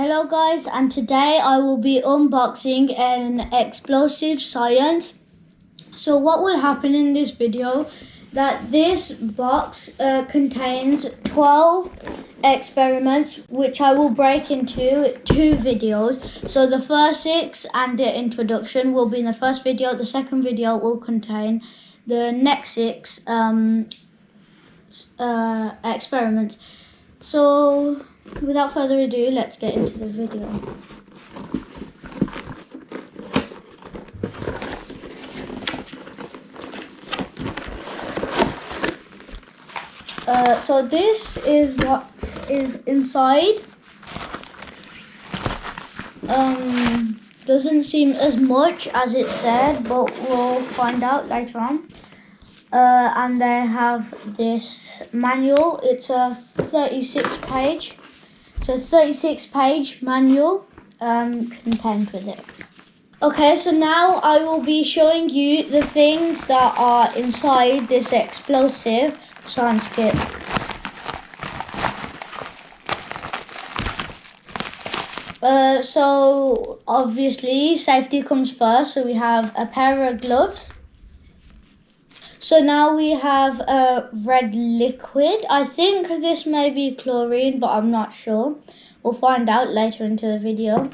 Hello guys, and today I will be unboxing an explosive science. So what will happen in this video, that this box contains 12 experiments which I will break into 2 videos. So the first 6 and the introduction will be in the first video. The second video will contain the next 6 experiments. So without further ado, let's get into the video. So this is what is inside. Doesn't seem as much as it said, but we'll find out later on. And they have this manual. It's a 36 page. It's a 36-page manual contained with it. Okay, so now I will be showing you the things that are inside this explosive science kit. So obviously safety comes first, so we have a pair of gloves. So now we have a red liquid. I think this may be chlorine, but I'm not sure. We'll find out later into the video.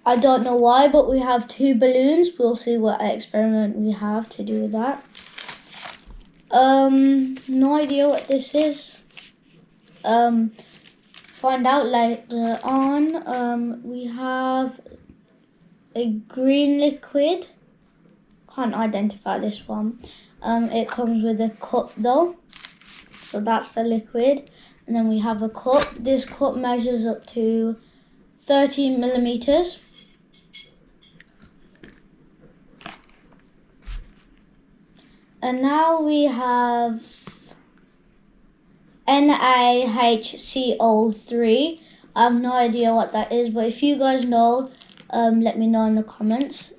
I don't know why, but we have 2 balloons. We'll see what experiment we have to do with that. No idea what this is. Find out later on. We have a green liquid. Can't identify this one. It comes with a cup though, so that's the liquid. And then we have a cup. This cup measures up to 30 millimeters. And now we have NaHCO3. I have no idea what that is, but if you guys know, let me know in the comments.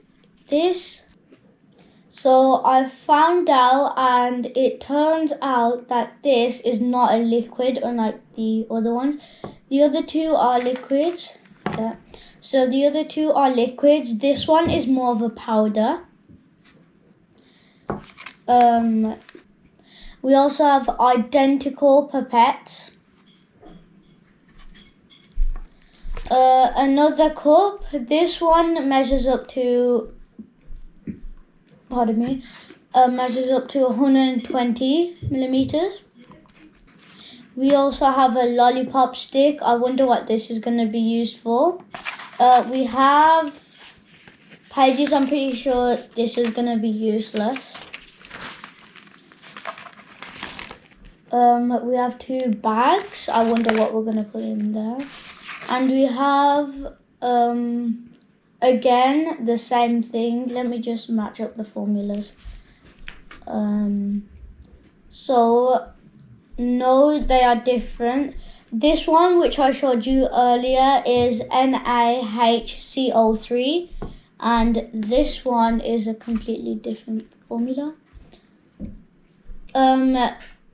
So I found out, and it turns out that this is not a liquid unlike the other ones. The other 2 are liquids. Yeah. So the other 2 are liquids. This one is more of a powder. We also have identical pipettes. Another cup. This one measures up to, measures up to 120 millimeters. We also have a lollipop stick. I wonder what this is going to be used for. We have pages. I'm pretty sure this is going to be useless. We have 2 bags. I wonder what we're going to put in there. And we have, again, the same thing. Let me just match up the formulas. So, no, they are different. This one, which I showed you earlier, is NaHCO3. And this one is a completely different formula.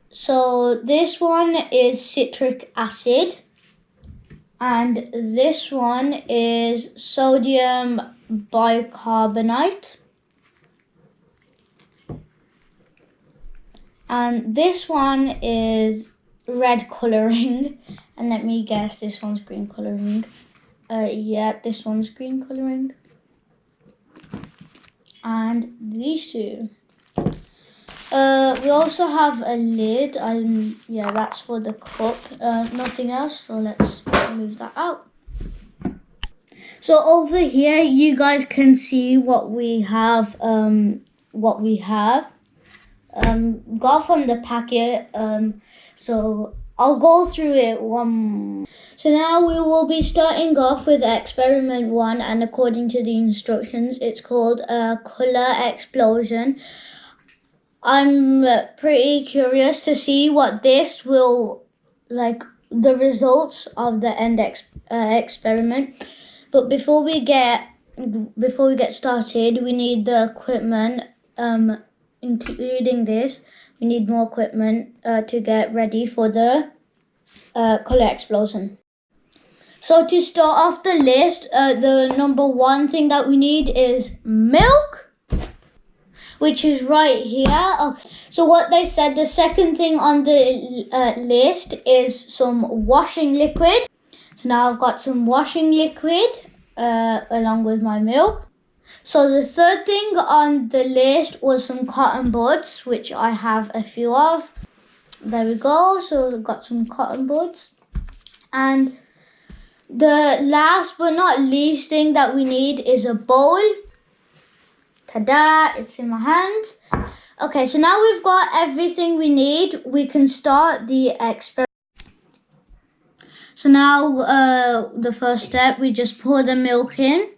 So this one is citric acid, and this one is sodium bicarbonate, and this one is red coloring, and let me guess, this one's green coloring. Yeah, this one's green coloring, and these 2. We also have a lid. Yeah, that's for the cup. Nothing else, so let's move that out. So over here, you guys can see what we have. Got from the packet. So I'll go through it one. So now we will be starting off with experiment 1, and according to the instructions, it's called a color explosion. I'm pretty curious to see what this will, like, the results of the end experiment. But before we get started, we need the equipment, including this. We need more equipment to get ready for the color explosion. So to start off the list, the number one thing that we need is milk, which is right here. Okay. So what they said, the second thing on the list is some washing liquid. So now I've got some washing liquid along with my milk. So the third thing on the list was some cotton buds, which I have a few of. There we go. So I've got some cotton buds. And the last but not least thing that we need is a bowl. Ta-da, it's in my hands. Okay, so now we've got everything we need. We can start the experiment. So now the first step, we just pour the milk in.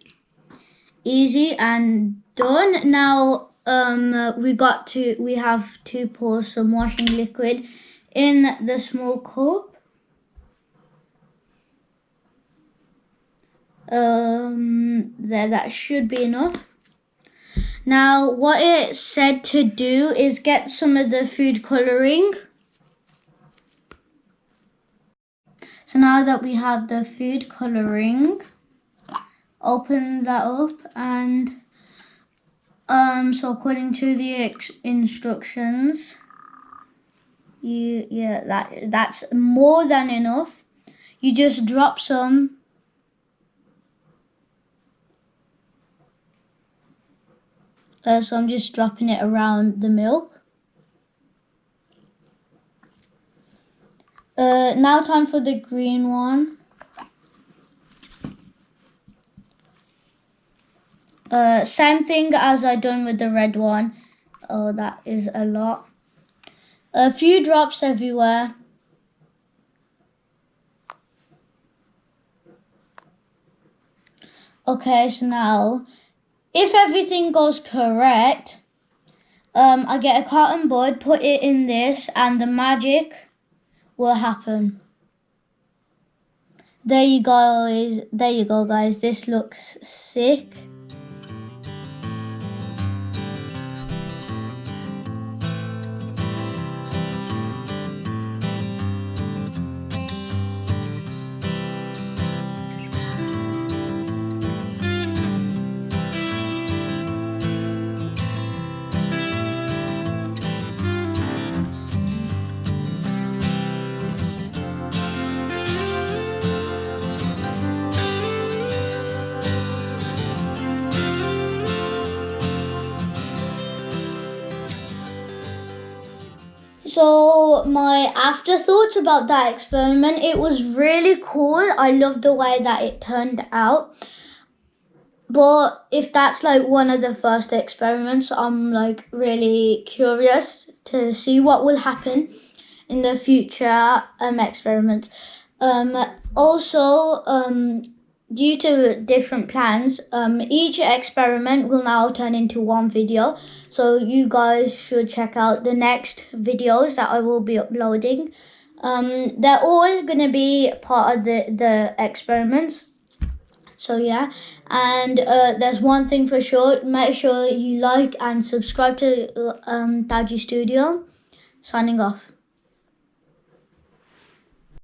Easy and done. Now we have to pour some washing liquid in the small cup. That should be enough. Now what it said to do is get some of the food colouring. So now that we have the food colouring, open that up, and so according to the instructions, that's more than enough. You just drop some. So I'm just dropping it around the milk. Now time for the green one. Same thing as I done with the red one. Oh, that is a lot. A few drops everywhere. Okay, so now, if everything goes correct, I get a cotton bud, put it in this, and the magic will happen. There you go, guys. This looks sick. So my afterthoughts about that experiment, it was really cool. I loved the way that it turned out. But if that's like one of the first experiments, I'm like really curious to see what will happen in the future experiments. Due to different plans, each experiment will now turn into one video. So you guys should check out the next videos that I will be uploading. They're all going to be part of the experiments. So yeah, and there's one thing for sure. Make sure you like and subscribe to Tauji Studio. Signing off.